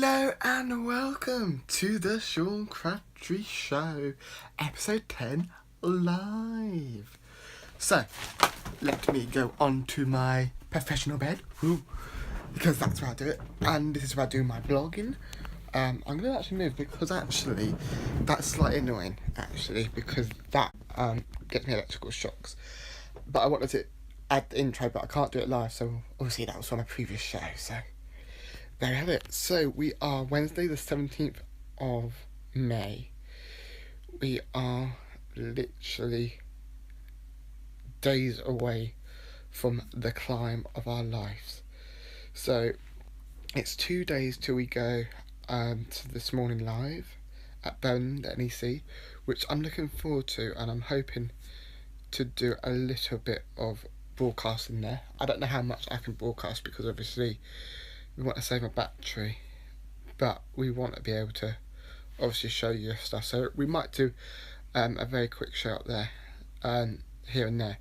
Hello and welcome to the Crabtree Show, episode 10 live. So, let me go on to my professional bed, because that's where I do it, and this is where I do my blogging. I'm going to actually move because actually, that's slightly annoying, because that gets me electrical shocks. But I wanted to add the intro, but I can't do it live, so obviously that was on my previous show, so there we have it. So we are Wednesday the 17th of May. We are literally days away from the climb of our lives. So it's 2 days till we go to this morning live at Bone, the NEC, which I'm looking forward to, and I'm hoping to do a little bit of broadcasting there. I don't know how much I can broadcast because obviously we want to save my battery, but we want to be able to obviously show you stuff. So we might do a very quick show up there, here and there.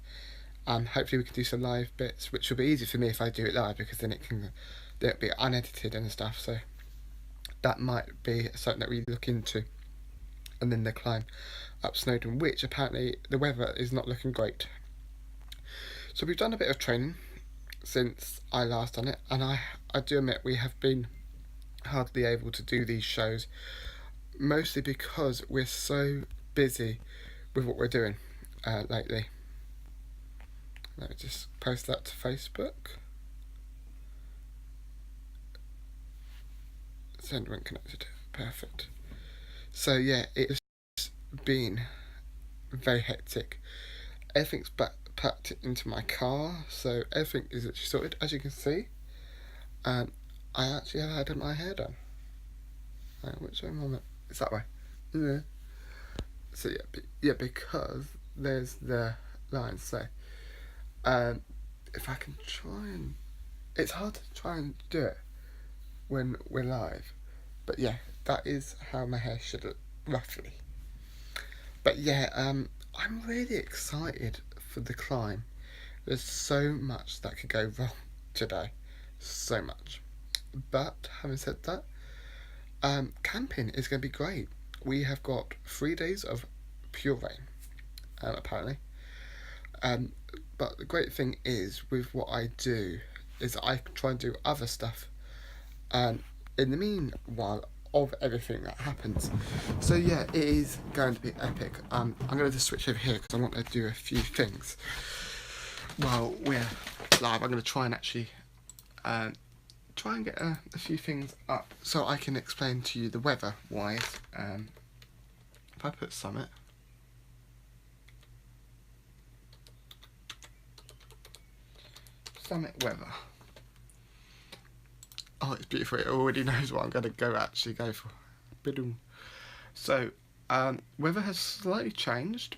Hopefully we can do some live bits, which will be easy for me if I do it live, because then it'll be unedited and stuff. So that might be something that we look into. And then the climb up Snowdon, which apparently the weather is not looking great. So we've done a bit of training since I last done it, and I do admit we have been hardly able to do these shows, mostly because we're so busy with what we're doing lately. Let me just post that to Facebook. Send when connected. Perfect. So yeah, it's been very hectic. Everything's packed into my car, so everything is actually sorted, as you can see. I actually have had my hair done. Which way am I? It's that way. Yeah. So yeah, because there's the line. So, if I can try and, it's hard to try and do it when we're live, but yeah, that is how my hair should look roughly. But yeah, I'm really excited for the climb. There's so much that could go wrong today, so much. But having said that, camping is going to be great. We have got 3 days of pure rain, apparently. But the great thing is, with what I do, is I try and do other stuff in the meanwhile of everything that happens. So yeah, it is going to be epic. I'm going to just switch over here because I want to do a few things while we're live. I'm going to try and actually try and get a few things up so I can explain to you the weather wise. If I put summit weather, oh, it's beautiful. It already knows what I'm going to go for. So weather has slightly changed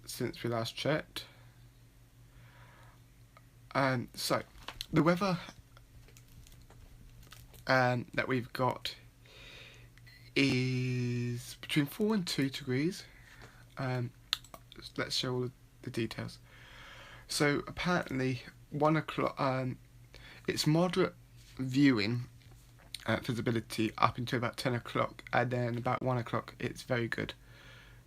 since we last checked. So the weather that we've got is between 4 and 2 degrees. Let's show all the details. So apparently 1 o'clock, it's moderate viewing visibility up until about 10 o'clock, and then about 1 o'clock it's very good.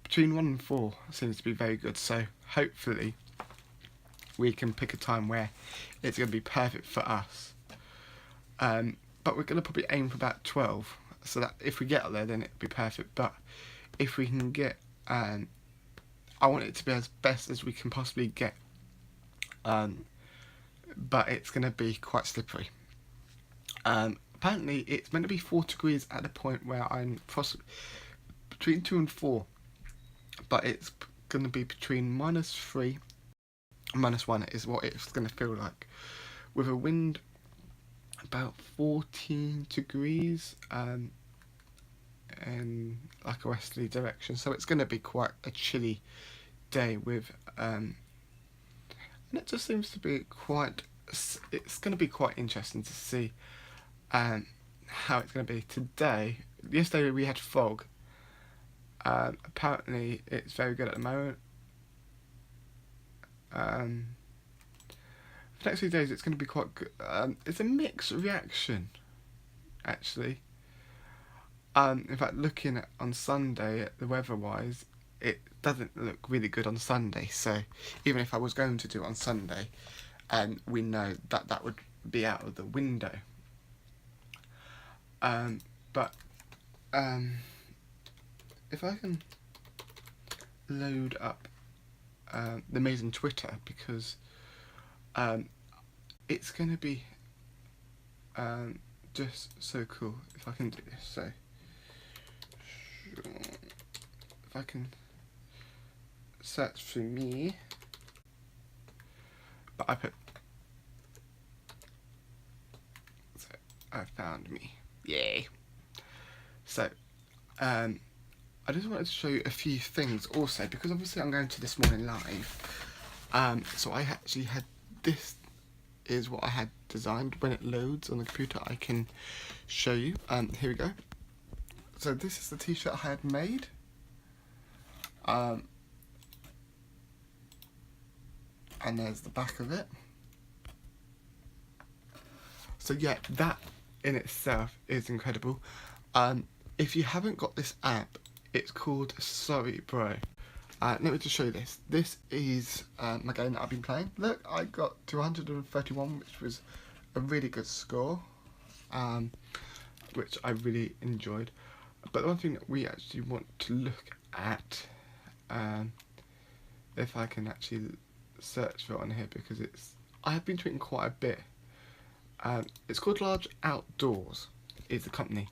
Between 1 and 4 seems to be very good, so hopefully we can pick a time where it's going to be perfect for us. But we're going to probably aim for about 12, so that if we get up there then it'll be perfect. But if we can get, I want it to be as best as we can possibly get, but it's going to be quite slippery. Apparently it's meant to be 4 degrees at the point where I'm possibly between 2 and 4, but it's going to be between -3 and -1 is what it's going to feel like, with a wind about 14 degrees and like a westerly direction. So it's going to be quite a chilly day with and it just seems to be it's going to be quite interesting to see how it's going to be today. Yesterday we had fog. Apparently it's very good at the moment. For the next few days it's going to be quite good. It's a mixed reaction, actually. In fact, looking at on Sunday at the weather-wise, it doesn't look really good on Sunday. So even if I was going to do it on Sunday, we know that that would be out of the window. But if I can load up the amazing Twitter, because it's going to be just so cool if I can do this. So if I can search for me, but I found me. Yay. So I just wanted to show you a few things also, because obviously I'm going to This Morning Live. So I actually had, this is what I had designed. When it loads on the computer, I can show you. Here we go. So this is the t-shirt I had made. And there's the back of it. So yeah, that in itself is incredible. If you haven't got this app, it's called Sorry Bro. Let me just show you this. This is my game that I've been playing. Look, I got 231, which was a really good score, which I really enjoyed. But the one thing that we actually want to look at, if I can actually search for it on here, because I have been tweeting quite a bit. It's called Large Outdoors, is the company.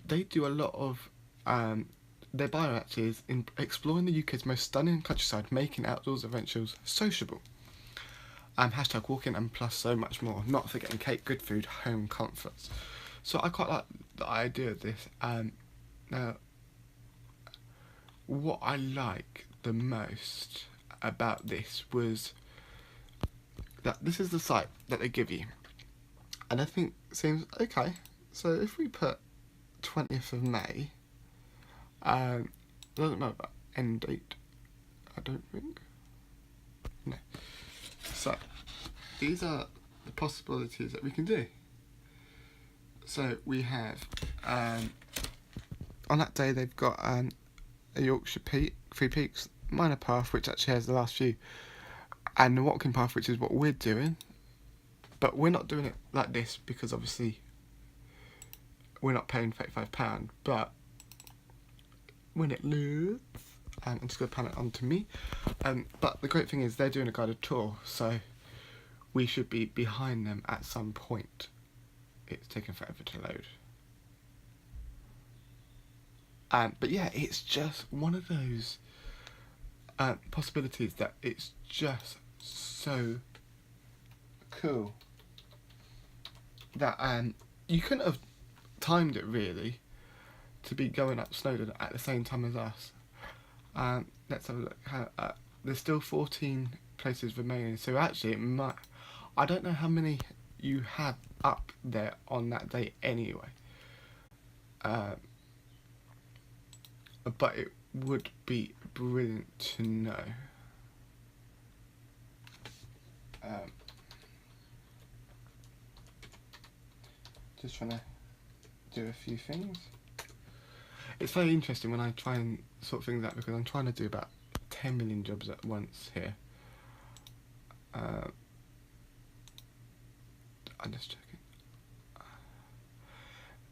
They do a lot of, their bio actually is in exploring the UK's most stunning countryside, making outdoors adventures sociable. Hashtag walking and plus so much more, not forgetting cake, good food, home comforts. So I quite like the idea of this. Now, what I like the most about this was that this is the site that they give you. And I think it seems okay. So if we put 20th of May, doesn't matter about end date, I don't think. No. So these are the possibilities that we can do. So we have, on that day they've got a Yorkshire Peak, Three Peaks, Minor Path, which actually has the last few, and the Watkin Path, which is what we're doing. But we're not doing it like this because obviously we're not paying £35. But when it loads, I'm just going to pan it onto me. But the great thing is they're doing a guided tour, so we should be behind them at some point. It's taken forever to load. But yeah, it's just one of those possibilities that it's just so cool that you couldn't have timed it really to be going up Snowdon at the same time as us. Let's have a look. There's still 14 places remaining, so actually it might, I don't know how many you had up there on that day anyway, but it would be brilliant to know. Just trying to do a few things. It's very interesting when I try and sort things out, because I'm trying to do about 10 million jobs at once here. I'm just checking.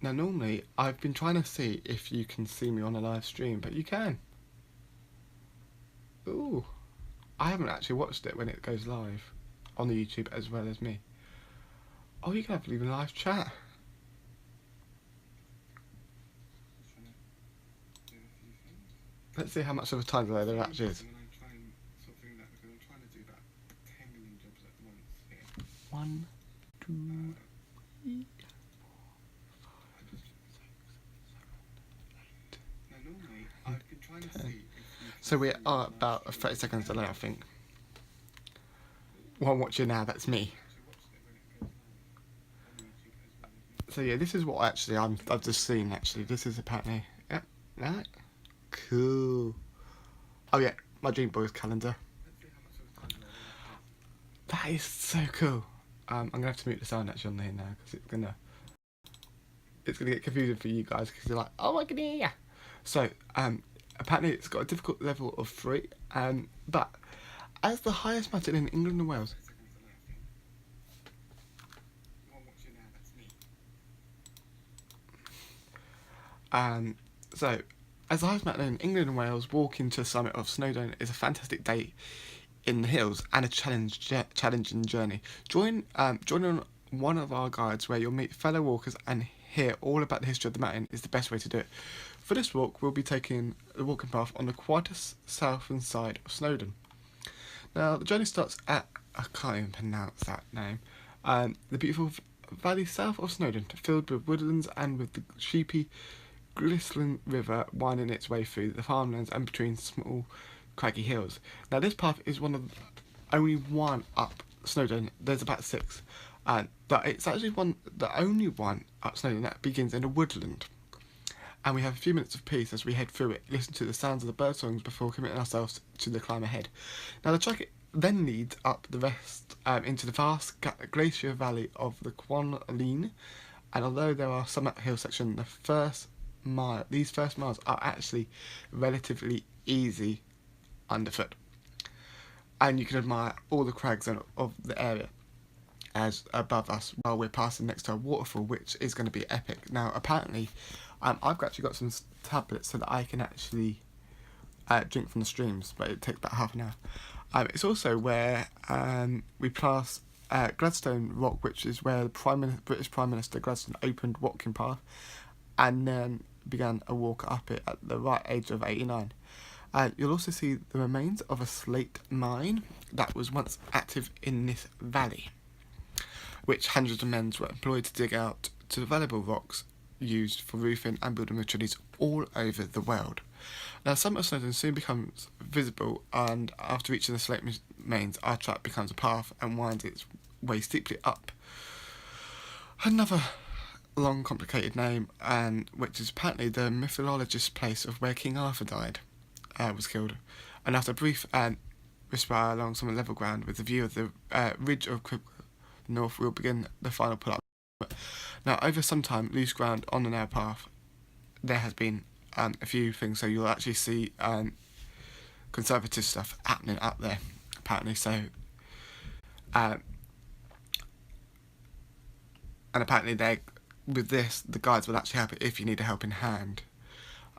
Now normally I've been trying to see if you can see me on a live stream, but you can. Ooh, I haven't actually watched it when it goes live on the YouTube as well as me. Oh, you can have even live chat. Let's see how much of a time delay there actually is. One, two, three, 4, 5, 6, 7, 8. So we are about 30 seconds delay, I think. One watching now, that's me. So yeah, this is what actually I've just seen actually. This is apparently, yep, right. Cool. Oh yeah, my Dream Boys calendar. That is so cool. I'm gonna have to mute the sound actually on here now because it's gonna. it's going to get confusing for you guys because you're like, oh my god, yeah. So, apparently it's got a difficult level of 3, but as the highest mountain in England and Wales. So, as the highest mountain in England and Wales, walking to the summit of Snowdon is a fantastic day in the hills and a challenging journey. Join on one of our guides where you'll meet fellow walkers and hear all about the history of the mountain is the best way to do it. For this walk, we'll be taking the walking path on the quietest southern side of Snowdon. Now, the journey starts at, I can't even pronounce that name, the beautiful valley south of Snowdon, filled with woodlands and with the sheepy, glistening river winding its way through the farmlands and between small, craggy hills. Now, this path is only one up Snowdon. There's about 6, but it's actually the only one up Snowdon that begins in a woodland. And we have a few minutes of peace as we head through it, listen to the sounds of the bird songs before committing ourselves to the climb ahead. Now, the track then leads up the rest into the vast glacier valley of the Quanleen, and although there are some uphill sections, these first miles are actually relatively easy underfoot, and you can admire all the crags of the area as above us while we're passing next to a waterfall, which is going to be epic. Now, apparently, I've actually got some tablets so that I can actually drink from the streams, but it takes about half an hour. It's also where we pass Gladstone Rock, which is where the British Prime Minister Gladstone opened walking path and then began a walk up it at the right age of 89. You'll also see the remains of a slate mine that was once active in this valley, which hundreds of men were employed to dig out to the valuable rocks used for roofing and building materials all over the world. Now, summit of Snowdon soon becomes visible, and after reaching the slate mains, our track becomes a path and winds its way steeply up. Another long, complicated name, and which is apparently the mythologist's place of where King Arthur died, was killed. And after a brief respite along some level ground with a view of the ridge of north, we'll begin the final pull-up. Now, over some time, loose ground on the narrow path, there has been a few things, so you'll actually see conservative stuff happening up there, apparently. So, and apparently with this, the guides will actually help if you need a helping hand.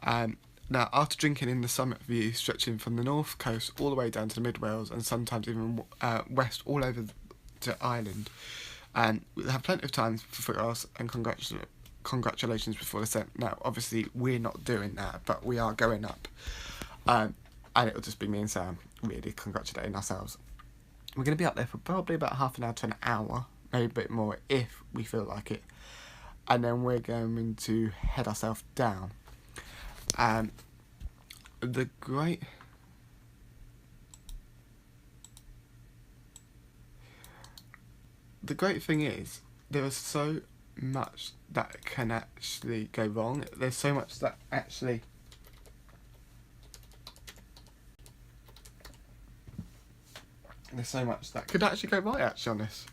Now, after drinking in the summit view, stretching from the north coast all the way down to the mid Wales and sometimes even west all over to Ireland, we'll have plenty of time for photographs and congratulations before the descent. Now, obviously, we're not doing that, but we are going up, and it'll just be me and Sam really congratulating ourselves. We're going to be up there for probably about half an hour to an hour, maybe a bit more if we feel like it, and then we're going to head ourselves down. The great thing is there is so much that can actually go wrong. There's so much that actually could actually go right actually on this.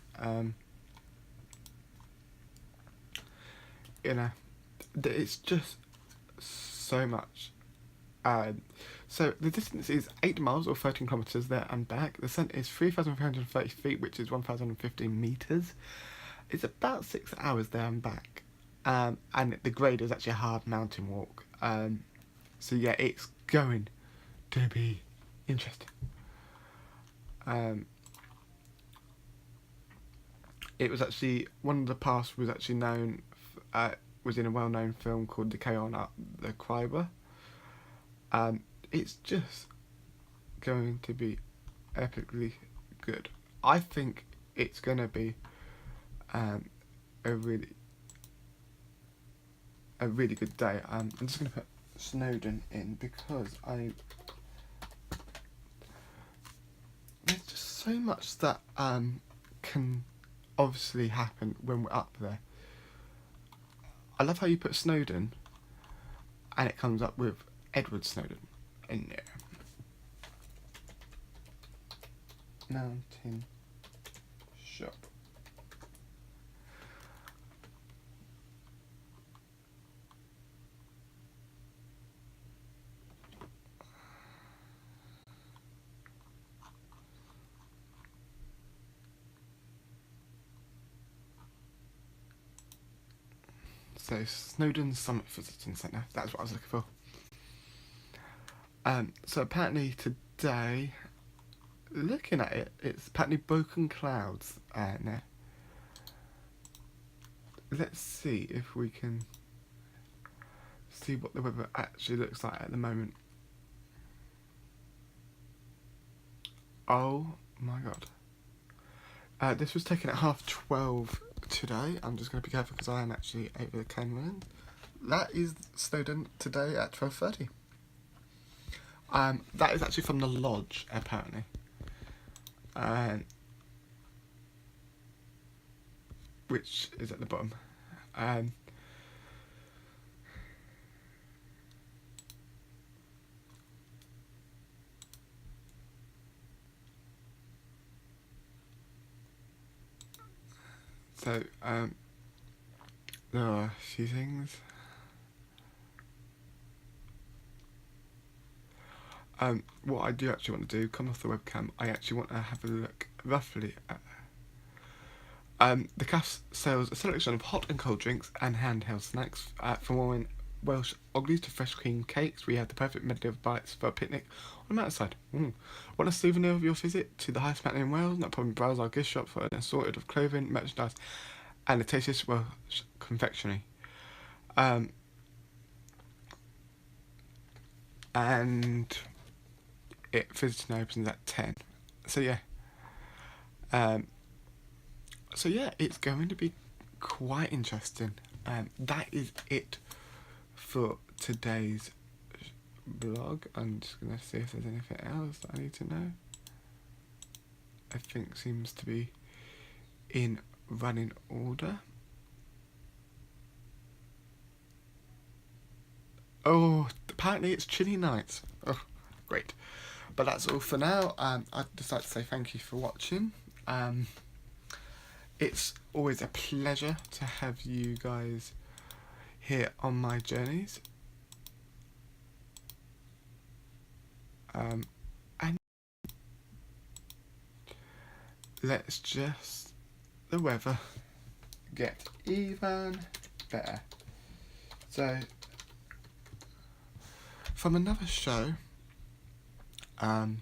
It's just so much. So the distance is 8 miles or 13 kilometres there and back. The ascent is 3,330 feet, which is 1,015 metres. It's about 6 hours there and back. And the grade is actually a hard mountain walk. So yeah, it's going to be interesting. It was actually, one of the paths was actually known, was in a well-known film called Decay on the Crabtree. It's just going to be epically good. I think it's going to be a really good day. I'm just going to put Snowdon in because there's just so much that can obviously happen when we're up there. I love how you put Snowdon and it comes up with Edward Snowden in there. Mountain shop. So Snowdon Summit Visiting Centre, that's what I was looking for. So apparently today, looking at it, it's apparently broken clouds now. Let's see if we can see what the weather actually looks like at the moment. Oh my god. This was taken at 12:30 today. I'm just going to be careful because I am actually over the camera. That is Snowdon today at 12:30. That is actually from the lodge, apparently. Which is at the bottom. So, there are a few things. What I do actually want to do, come off the webcam, I actually want to have a look roughly at the cafe sells a selection of hot and cold drinks and handheld snacks, from warming Welsh oglies to fresh cream cakes. We have the perfect medley of bites for a picnic on the mountainside. Want a souvenir of your visit to the highest mountain in Wales? Not problem, browse our gift shop for an assorted of clothing, merchandise and the tastiest Welsh confectionery. And it visiting opens at 10. So yeah. So yeah, it's going to be quite interesting. That is it for today's vlog. I'm just going to see if there's anything else that I need to know. I think seems to be in running order. Oh, apparently it's chilly nights. Oh, great. But that's all for now. I'd just like to say thank you for watching. It's always a pleasure to have you guys here on my journeys. And let's just the weather get even better. So from another show, I'm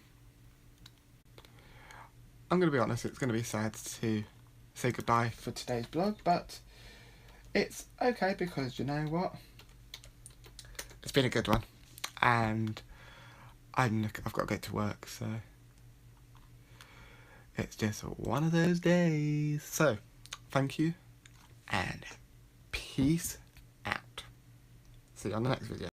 going to be honest, it's going to be sad to say goodbye for today's vlog, but it's okay because you know what? It's been a good one, and I've got to go to work, so it's just one of those days. So, thank you, and peace out. See you on the next video.